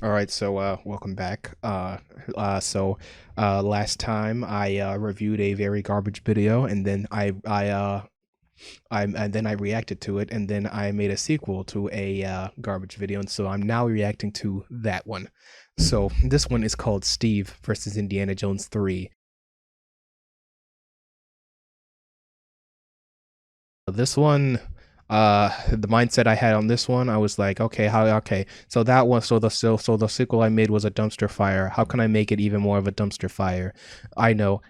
All right, so welcome back. Last time I reviewed a very garbage video, and then I reacted to it, and then I made a sequel to a garbage video, and so I'm now reacting to that one. So this one is called Steve versus Indiana Jones 3. This one, the mindset I had on this one, I was like, okay, so that one, so the sequel I made was a dumpster fire. How can I make it even more of a dumpster fire? I know,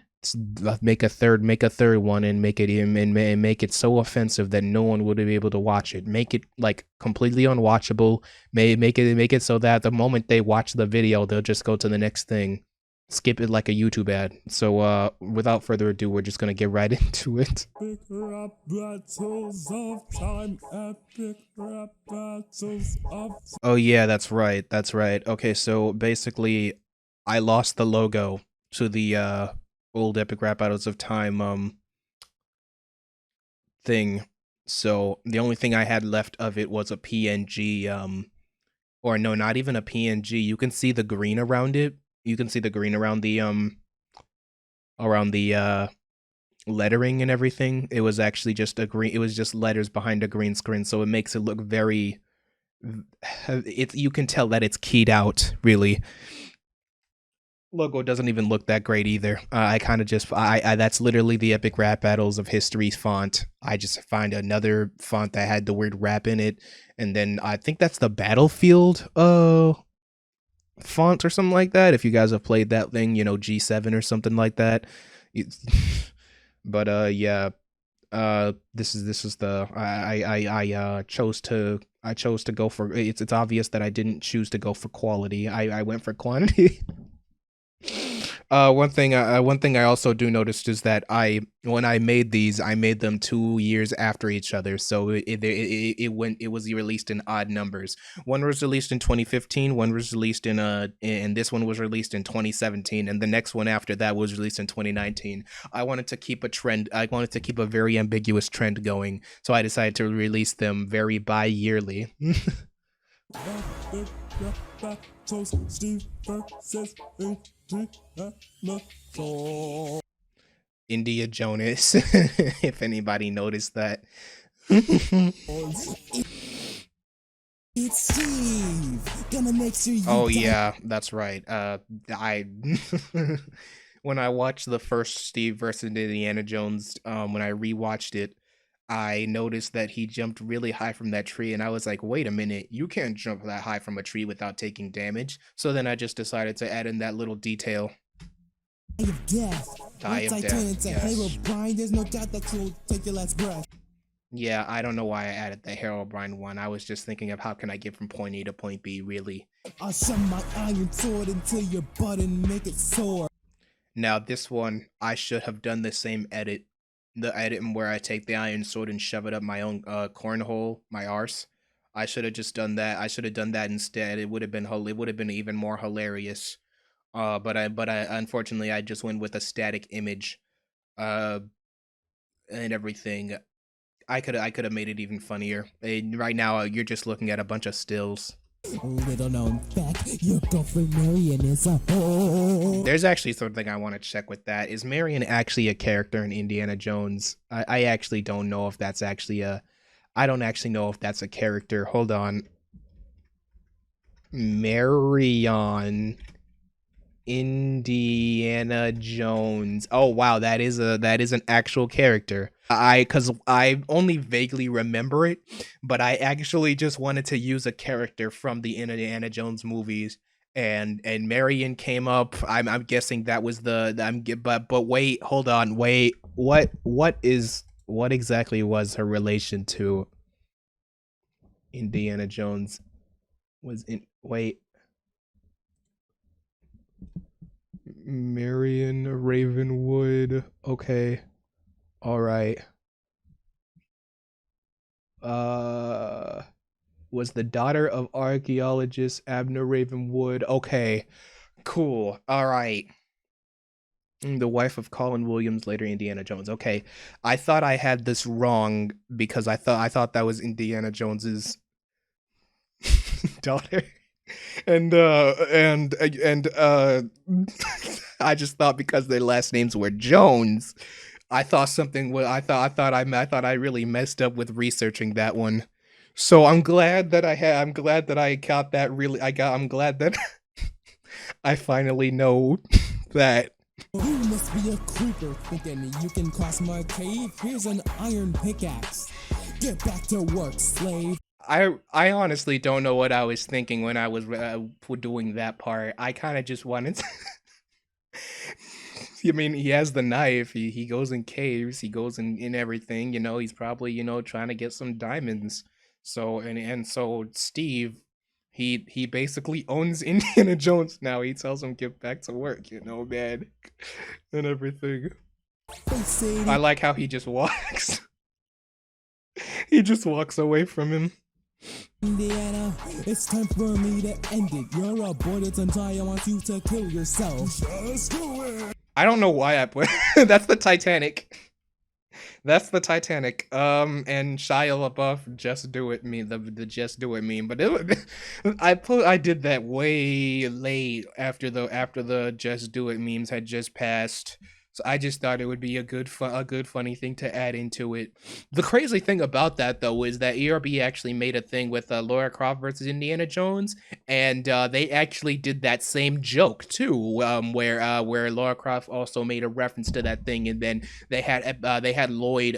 make a third one, and make it and make it so offensive that no one would be able to watch it. Make it like completely unwatchable. Make it so that the moment they watch the video, they'll just go to the next thing. Skip it like a YouTube ad. So without further ado, we're just gonna get right into it. Epic rap battles of time. Epic rap battles of Oh yeah, that's right. That's right. Okay, so basically I lost the logo to the old Epic Rap Battles of Time thing. So the only thing I had left of it was a PNG or no, not even a PNG. You can see the green around it. You can see the green around the lettering and everything. It was actually just a green, it was just letters behind a green screen, so it makes it look very you can tell that it's keyed out, really. Logo doesn't even look that great either. I kind of just I that's literally the Epic Rap Battles of History's font. I just find another font that had the word rap in it, and then I think that's the Battlefield font or something like that. If you guys have played that thing, you know, G7 or something like that. But yeah, this is the I chose to go for it's obvious that I didn't choose to go for quality. I went for quantity. One thing I also do notice is that when I made these, I made them 2 years after each other, so it was released in odd numbers. One was released in 2015, one was released and this one was released in 2017, and the next one after that was released in 2019. I wanted to keep a trend. I wanted to keep a very ambiguous trend going, so I decided to release them very bi-yearly. epic rap battles. Steve versus Indiana Jones. India Jonas, if anybody noticed that. It's Steve. Gonna make sure you. Oh yeah, that's right. I when I watched the first Steve versus Indiana Jones, when I rewatched it, I noticed that he jumped really high from that tree, and I was like, wait a minute, you can't jump that high from a tree without taking damage. So then I just decided to add in that little detail. Eye of death. Eye Once of I death, turn into yes. Herobrine, there's no doubt that you'll take your last breath. Yeah, I don't know why I added the Herobrine one. I was just thinking of how can I get from point A to point B, really. I'll shove my iron sword into your butt and make it sore. Now this one, I should have done the same edit. The edit where I take the iron sword and shove it up my own cornhole, my arse. I should have just done that. I should have done that instead. It would have been even more hilarious. But I unfortunately I just went with a static image, and everything. I could have made it even funnier. Right now you're just looking at a bunch of stills. Little known fact, your girlfriend Marion is a hoe. There's actually something I want to check with that. Is Marion actually a character in Indiana Jones? I actually don't know if that's actually a. I don't actually know if that's a character. Hold on. Marion Indiana Jones. Oh wow, that is an actual character. Cause I only vaguely remember it, but I actually just wanted to use a character from the Indiana Jones movies, and Marion came up. I'm guessing that was but wait, hold on, wait, what exactly was her relation to Indiana Jones? Was in wait. Marion Ravenwood. Okay. All right. Was the daughter of archaeologist Abner Ravenwood. Okay. Cool. All right. The wife of Colin Williams, later Indiana Jones. Okay. I thought I had this wrong because I thought that was Indiana Jones's daughter. and I just thought because their last names were Jones, I thought something was I thought I really messed up with researching that one. So I'm glad that I got that really I'm glad that I finally know that. You must be a creeper thinking you can cross my cave. Here's an iron pickaxe. Get back to work, slave. I honestly don't know what I was thinking when I was doing that part. I kind of just wanted to I mean, he has the knife. He goes in caves. He goes in everything. You know, he's probably trying to get some diamonds. So and so Steve, he basically owns Indiana Jones now. He tells him get back to work. You know, man, and everything. I like how he just walks. He just walks away from him. Indiana, it's time for me to end it. You're aborted until I want you to kill yourself. Just do it. I don't know why I put that's the Titanic. That's the Titanic. And Shia LaBeouf just do it meme, the just do it meme. But I did that way late after the just do it memes had just passed. So I just thought it would be a good funny thing to add into it. The crazy thing about that though is that ERB actually made a thing with Laura Croft versus Indiana Jones, and they actually did that same joke too, where Laura Croft also made a reference to that thing, and then they had Lloyd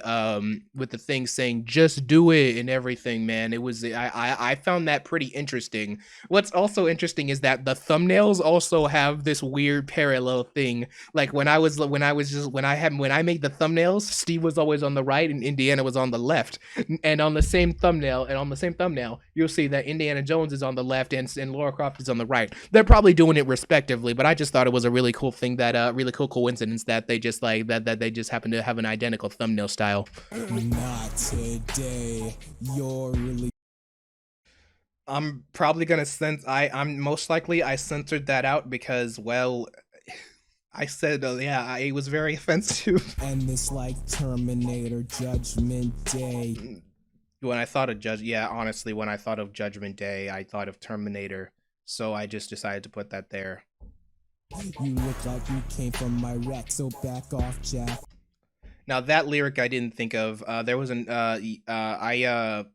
with the thing saying "just do it" and everything. Man, it was I found that pretty interesting. What's also interesting is that the thumbnails also have this weird parallel thing. Like when I made the thumbnails, Steve was always on the right and Indiana was on the left. And on the same thumbnail, you'll see that Indiana Jones is on the left and Laura Croft is on the right. They're probably doing it respectively, but I just thought it was a really cool thing that really cool coincidence that they just like that they just happen to have an identical thumbnail style. Not today. You're really I'm probably gonna I'm most likely I censored that out because, well, I said, yeah, it was very offensive. and this like Terminator Judgment Day. When I thought of Judgment Day, I thought of Terminator. So I just decided to put that there. You look like you came from my wreck, so back off, Jack. Now that lyric I didn't think of. There was I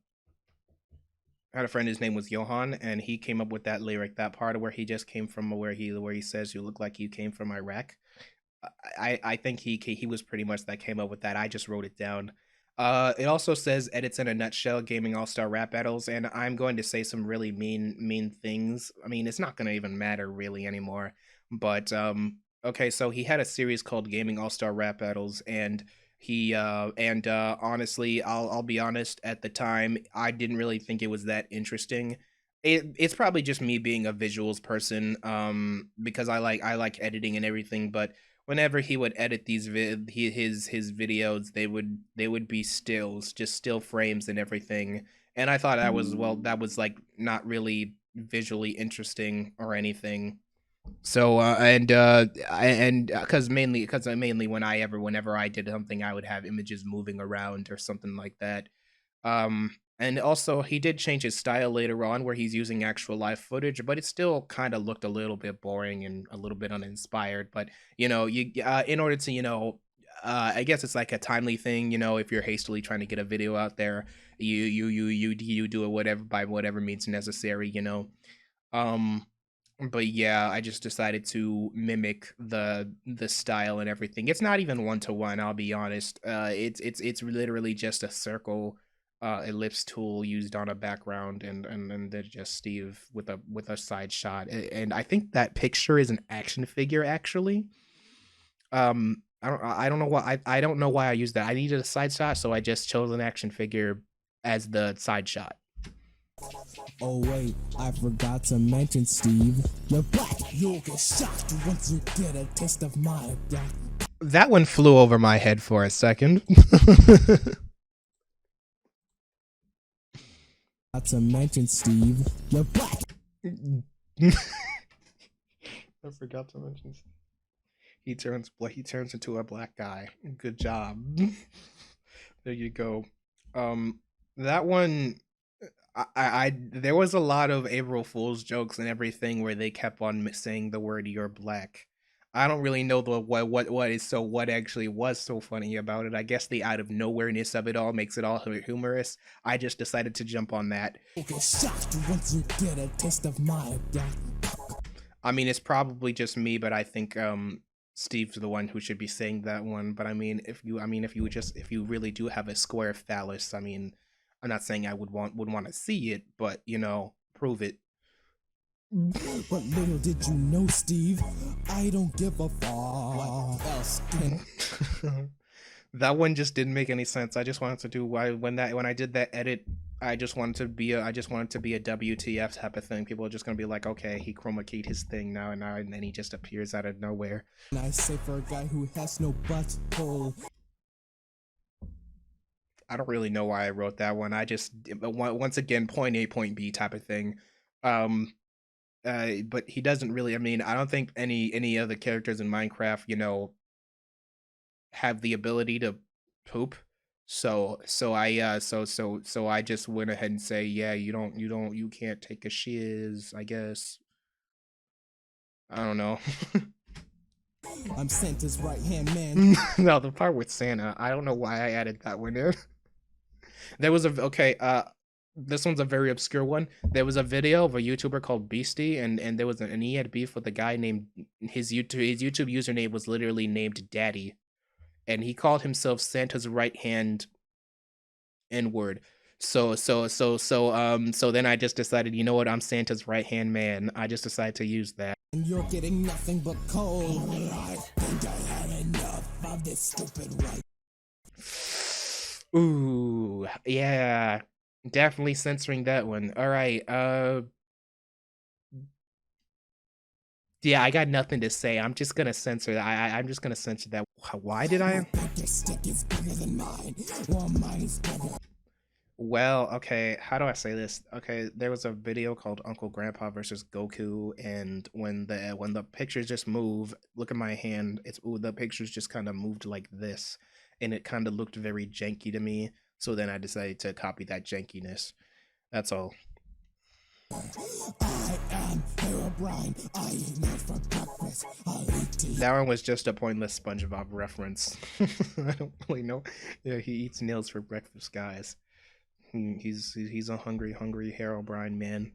had a friend, his name was Johann, and he came up with that lyric, that part where he just came from where he says you look like you came from Iraq. I think he was pretty much that came up with that. I just wrote it down. It also says edits in a nutshell, gaming all-star rap battles, and I'm going to say some really mean things. I mean, it's not going to even matter really anymore. But okay, so he had a series called Gaming All-Star Rap Battles, and honestly, I'll be honest, at the time I didn't really think it was that interesting. It's probably just me being a visuals person, because I like editing and everything, but whenever he would edit his videos, they would be stills, just still frames and everything. And I thought that was like not really visually interesting or anything. So because mainly whenever I did something, I would have images moving around or something like that. And also he did change his style later on, where he's using actual live footage, but it still kind of looked a little bit boring and a little bit uninspired. But you in order to I guess it's like a timely thing. If you're hastily trying to get a video out there, you do it whatever by whatever means necessary. Um, but yeah, I just decided to mimic the style and everything. It's not even 1-to-1, I'll be honest. It's literally just a circle ellipse tool used on a background, and then just Steve with a side shot. And I think that picture is an action figure actually. I don't know why I don't know why I used that. I needed a side shot, so I just chose an action figure as the side shot. Oh wait, I forgot to mention, Steve. You're black. You'll get shocked once you get a taste of my black. That one flew over my head for a second. Not to mention, Steve. You're black. I forgot to mention. He turns into a black guy. Good job. There you go. That one there was a lot of April Fool's jokes and everything where they kept on saying the word "you're black." I don't really know what actually was so funny about it. I guess the out of nowhereness of it all makes it all humorous. I just decided to jump on that. Get shocked once you get a taste of my black. I mean, it's probably just me, but I think Steve's the one who should be saying that one. But I mean, if you really do have a square phallus, I mean, I'm not saying I would want to see it, but you know, prove it. But little did you know, Steve, I don't give a fuck. What else can That one just didn't make any sense. I just wanted to do when I did that edit, I just wanted to be a WTF type of thing. People are just gonna be like, okay, he chroma keyed his thing now, and then he just appears out of nowhere. I say for a guy who has no butthole? I don't really know why I wrote that one. I just once again point A point B type of thing. But he doesn't really. I mean, I don't think any other characters in Minecraft, you know, have the ability to poop. So I just went ahead and say, yeah, you can't take a shiz, I guess. I don't know. I'm Santa's right hand man. No, the part with Santa, I don't know why I added that one in. There was this one's a very obscure one. There was a video of a YouTuber called Beastie, and he had beef with a guy named his YouTube username was literally named Daddy, and he called himself Santa's right hand N-word. So then I just decided, you know what, I'm Santa's right hand man. I just decided to use that. And you're getting nothing but coal. I think I had enough of this stupid right. Ooh, yeah. Definitely censoring that one. All right. Yeah, I got nothing to say. I'm just gonna censor that. I'm just gonna censor that. Why did I? Your stick is bigger than mine. Well, mine is bigger. Well, okay. How do I say this? Okay, there was a video called Uncle Grandpa versus Goku, and when the pictures just move, look at my hand. The pictures just kind of moved like this, and it kind of looked very janky to me. So then I decided to copy that jankiness. That's all. I am Herobrine. I eat meat for breakfast. I'll eat tea. That one was just a pointless SpongeBob reference. I don't really know. Yeah, he eats nails for breakfast, guys. He's a hungry Herobrine man.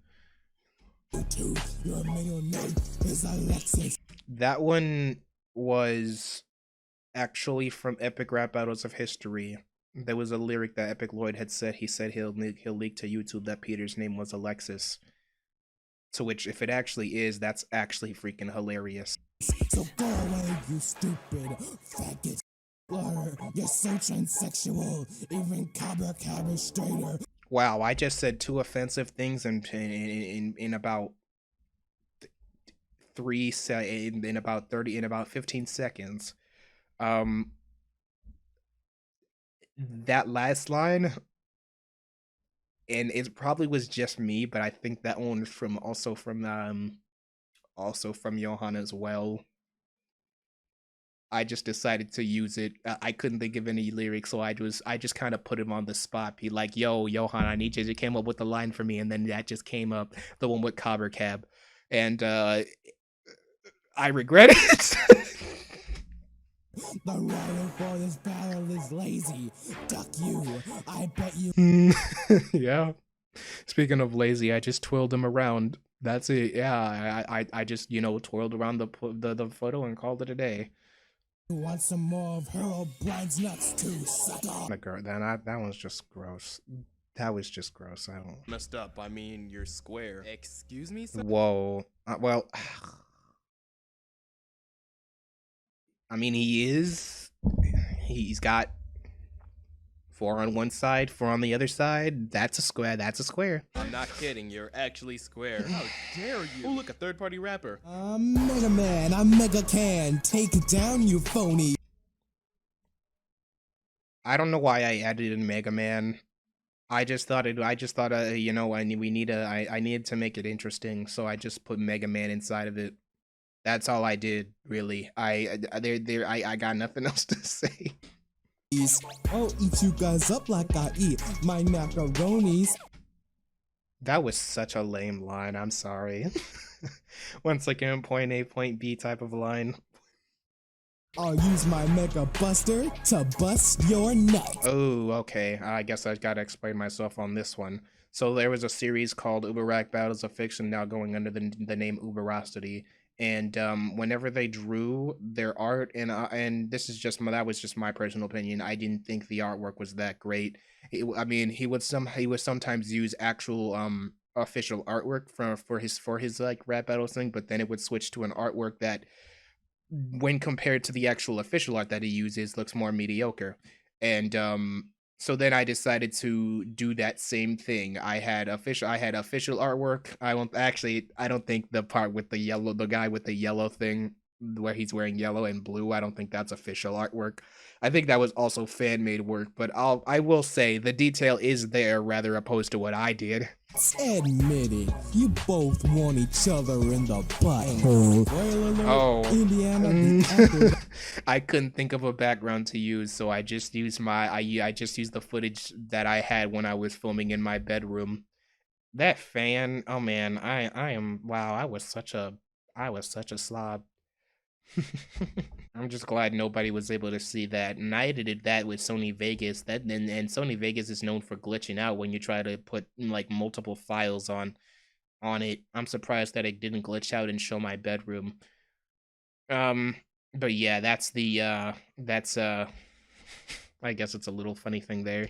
Your middle name is Alexis. That one was actually from Epic Rap Battles of History. There was a lyric that Epic Lloyd had said. He said he'll leak to YouTube that Peter's name was Alexis. To which, if it actually is, that's actually freaking hilarious. So go away, you stupid faggot. You're so transsexual, even Cabra straighter. Wow, I just said two offensive things in about in about 15 seconds. That last line, and it probably was just me, but I think that one was also from Johann as well. I just decided to use it. I couldn't think of any lyrics, so I just kind of put him on the spot. Be like, "Yo, Johann, I need you to come up with the line for me," and then that just came up, the one with Cobber Cab, and I regret it. The writer for this battle is lazy. Duck you. I bet you. Yeah. Speaking of lazy, I just twirled him around. That's it. Yeah, I just, you know, twirled around the photo and called it a day. You want some more of Herobrine's nuts too, sucker? That one's just gross. That was just gross. I don't. Messed up. I mean, you're square. Excuse me, sir? Whoa. Well. I mean, he's got 4 on one side, 4 on the other side. That's a square. That's a square. I'm not kidding. You're actually square. How dare you? Oh, look, a third-party rapper. Mega Man. I'm Mega Can. Take it down, you phony. I don't know why I added in Mega Man. I just thought you know, I needed to make it interesting, so I just put Mega Man inside of it. That's all I did, really. I got nothing else to say. I'll eat you guys up like I eat my macaronis. That was such a lame line. I'm sorry. Once again, point A, point B type of line. I'll use my Mega Buster to bust your nut. Oh, okay. I guess I gotta explain myself on this one. So there was a series called Uberak Battles of Fiction, now going under the name Uberosity. And whenever they drew their art, and this is just that was just my personal opinion. I didn't think the artwork was that great. I mean, he would sometimes use actual official artwork for his like rap battles thing, but then it would switch to an artwork that, when compared to the actual official art that he uses, looks more mediocre. And so then I decided to do that same thing. I had official artwork. I don't think the part with the guy with the yellow thing where he's wearing yellow and blue, I don't think that's official artwork. I think that was also fan made work, but I will say the detail is there, rather opposed to what I did. Admit it, you both want each other in the butthole. Spoiler alert, Oh. Indiana, the apple. I couldn't think of a background to use, so I just used I just used the footage that I had when I was filming in my bedroom. That fan, oh man, I am, wow, I was such a slob. I'm just glad nobody was able to see that. And I edited that with Sony Vegas. And Sony Vegas is known for glitching out when you try to put like multiple files on it. I'm surprised that it didn't glitch out and show my bedroom. But yeah, that's I guess it's a little funny thing there.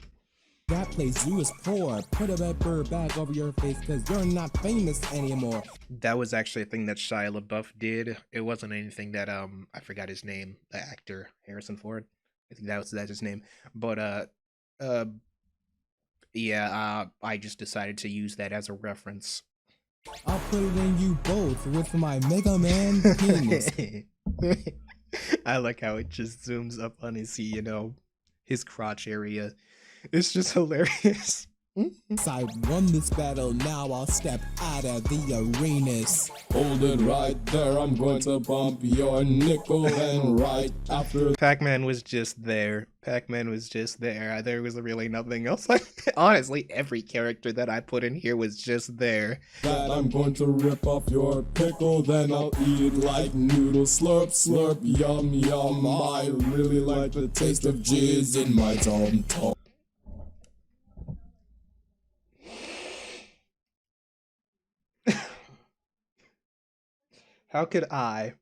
That place you is poor. Put a rubber bag over your face because you're not famous anymore. That was actually a thing that Shia LaBeouf did. It wasn't anything that I forgot his name, the actor Harrison Ford. I think that's his name. But yeah, I just decided to use that as a reference. I'll put it in you both with my Mega Man penis. I like how it just zooms up on his, his crotch area. It's just hilarious. I won this battle, now I'll step out of the arenas. Hold it right there, I'm going to bump your nickel, and right after Pac-Man was just there. Pac-Man was just there. There was really nothing else. Honestly, every character that I put in here was just there. that I'm going to rip off your pickle, then I'll eat it like noodle. Slurp, slurp, yum, yum. I really like the taste of jizz in my tom-tom. How could I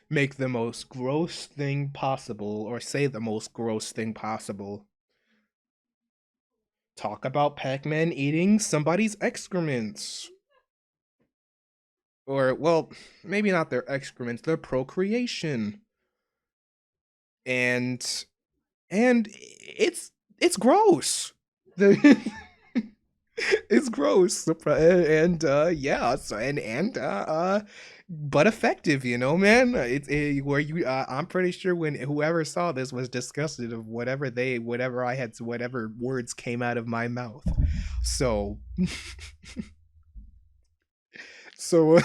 make the most gross thing possible, or say the most gross thing possible? Talk about Pac-Man eating somebody's excrements. Or, well, maybe not their excrements, their procreation. And it's gross. It's gross. And yeah, so, but effective, man. Where you I'm pretty sure when whoever saw this was disgusted of whatever words came out of my mouth. So so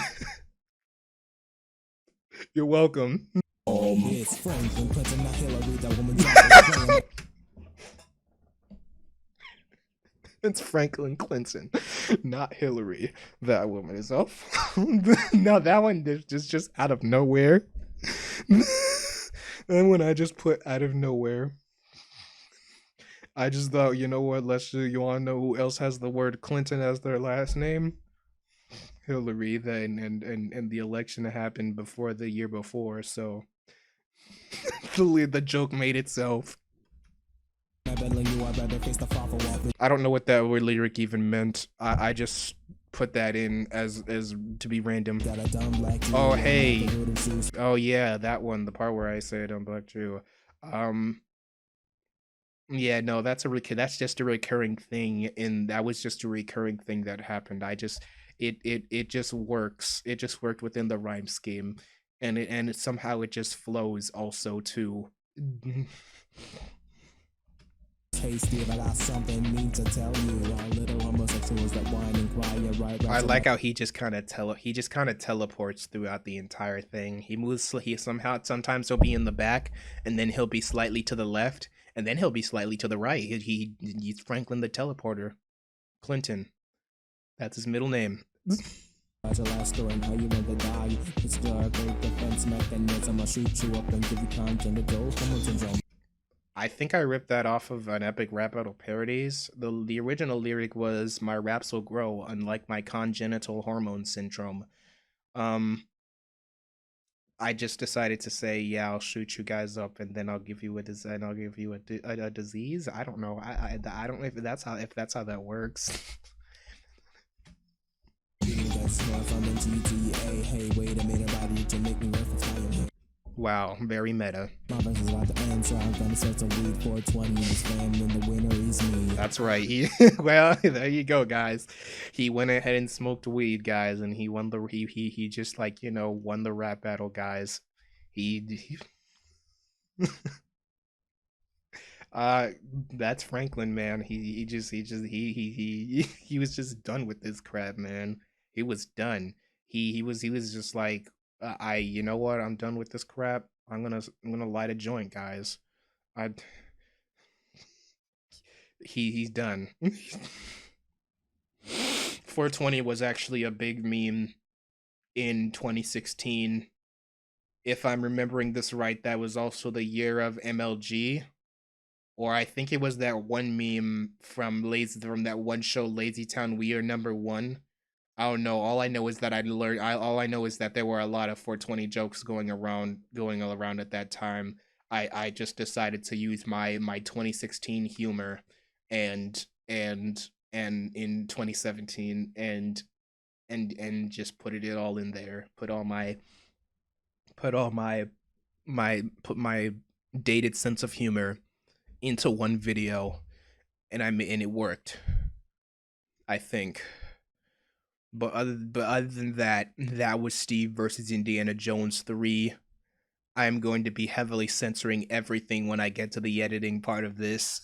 you're welcome. It's Franklin Clinton, not Hillary, that woman driving. It's Franklin Clinton, not Hillary. That woman is off. Now that one is just out of nowhere. And when I just put out of nowhere, I just thought, you know what? You want to know who else has the word Clinton as their last name? Hillary. Then and the election happened before the year before, so the joke made itself. I don't know what that word lyric even meant. I just put that in as to be random. Oh hey. Oh yeah, that one, the part where I say dumb black Jew. Yeah, no, that's just a recurring thing, and that was just a recurring thing that happened. It just works. It just worked within the rhyme scheme, and somehow it just flows also too. Hey Steve, I got something mean to tell you. Our little homosexuals that whine and cry, yeah, right. I like how he just kind of teleports throughout the entire thing. Sometimes he'll be in the back, and then he'll be slightly to the left, and then he'll be slightly to the right. He's Franklin the teleporter, Clinton. That's his middle name. About your last story and how you want to die. It's the great defense mechanism. I'll shoot you up and give you content to go from syndrome. I think I ripped that off of an epic rap battle parodies. The original lyric was, "My raps will grow, unlike my congenital hormone syndrome." I just decided to say, yeah, I'll shoot you guys up, and then I'll give you a disease. I don't know. I don't know if that's how that works. Hey, wait a minute, body to make me reference how you Wow, very meta. My verse is about to end, so I'm gonna set some weed 420 in this fan, and the winner is me. That's right. Well, there you go, guys. He went ahead and smoked weed, guys, and he won the he just like, you know, won the rap battle, guys. He that's Franklin, man. He was just done with this crap, man. He was done. He was just like, you know what? I'm done with this crap. I'm gonna light a joint, guys. He's done. 420 was actually a big meme in 2016. If I'm remembering this right, that was also the year of MLG. Or I think it was that one meme from that one show, Lazy Town We Are Number One. I don't know. All I know is that all I know is that there were a lot of 420 jokes going around at that time. I just decided to use my 2016 humor and in 2017 and just put it all in there. Put my dated sense of humor into one video, and it worked, I think. But other than that, that was Steve versus Indiana Jones 3. I'm going to be heavily censoring everything when I get to the editing part of this.